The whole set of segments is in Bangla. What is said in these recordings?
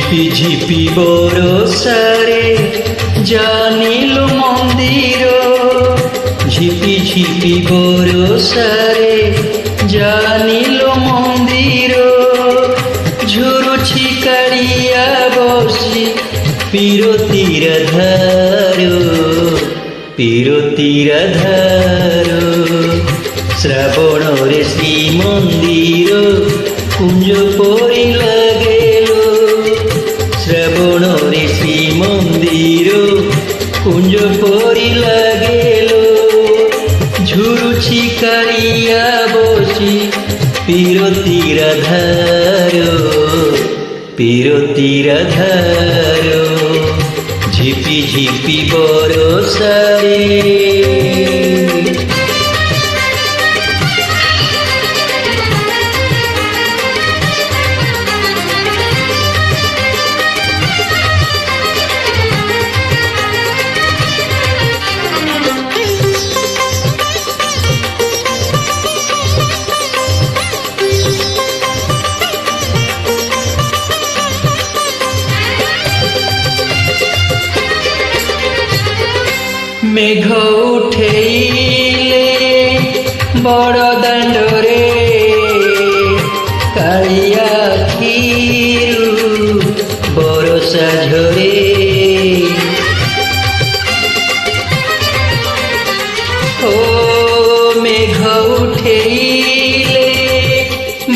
ঝিপি ঝিপি বরষারে জানিল মন্দির, ঝিপি ঝিপি বরষারে জানিল মন্দির। ঝুরুছি কাড়িয়া বসি পিরতির ধার, পিরতির ধার। শ্রাবণরে শ্রীমন্দির কুঞ্জ পরি লাগেল, শ্রাবণরে শ্রীমন্দির কুঞ্জ পরি লাগেল। ঝুরুছি কাড়িয়া বসি পিরতির ধার, পিরতির ধার। ঝিপি ঝিপি বরষারে মেঘ উঠেইলে বড় দাণ্ডরে, কালিয়া আখিরু বরষা ঝরে। ও মেঘ উঠেইলে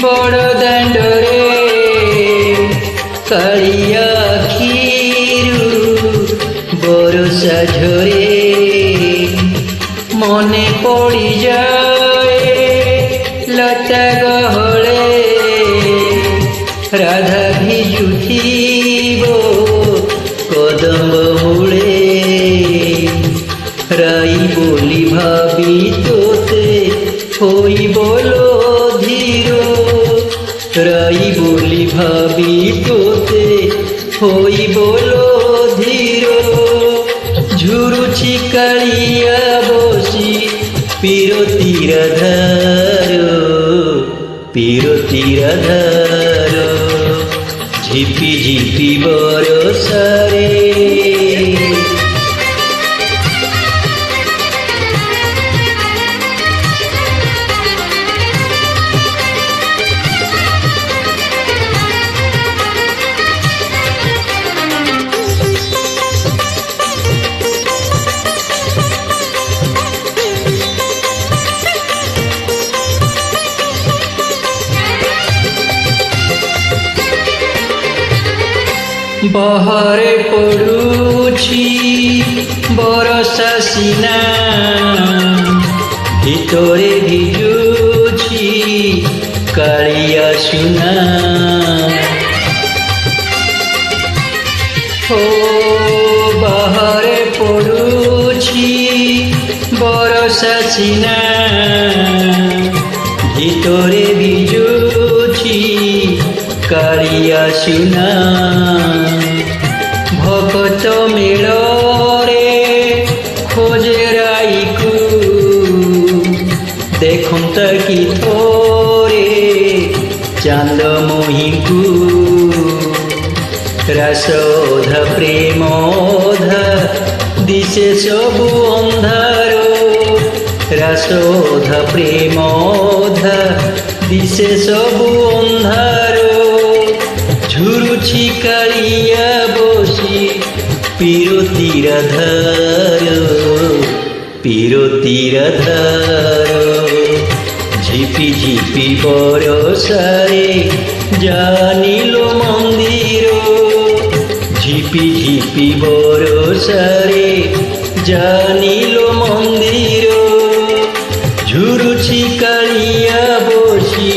বড় দাণ্ডরে, কালিয়া আখিরু বরষা ঝরে। মনে পড়ি যায় লতা গহলে, রাধা ভিজুথিব কদম্ব মূলে। রাই বলি ভাবি তোতে হইব ধীর, রাই বলি ভাবি তোতে হইব ধীর। ঝুরুছি কাড়িয়া বসি পিরতির ধার, পিরতির ধার। ঝিপি ঝিপি বরষারে বহরে পড়ুছি বরষা সিনা, ভিতরে ভিজুছি কালিয়া সুনা। ও বহরে পড়ুছি বরষা সিনা, ভিতরে ভিজুছি কালিয়া সুনা। ভক্ত মেলরে খোঁজে রাইকু, দেখুন তাকি থোরে চান্দমোহীকু। রাসোধা প্রেমোধা দিশে সবু অন্ধার, রাসোধা প্রেমোধা দিশে সবু অন্ধার। ঝুরুছি কাড়িয়া বসি পিরতির ধার, পিরতির ধার। ঝিপি ঝিপি বরষারে জানিল মন্দির, ঝিপি ঝিপি বরষারে জানিল মন্দির। ঝুরুছি কাড়িয়া বসি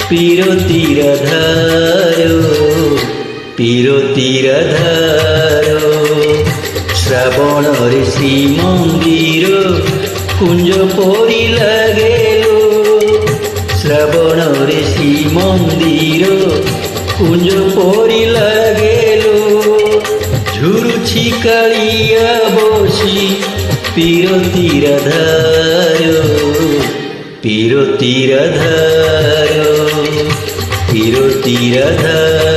পিরতির ধার, পিরতির ধার। শ্রাবণরে শ্রীমন্দির কুঞ্জ পরি লাগেল, শ্রাবণরে শ্রীমন্দির কুঞ্জ পরি লাগেল। ঝুরুছি কাড়িয়া বসি পিরতির ধার, পিরতির ধার, পিরতির ধার।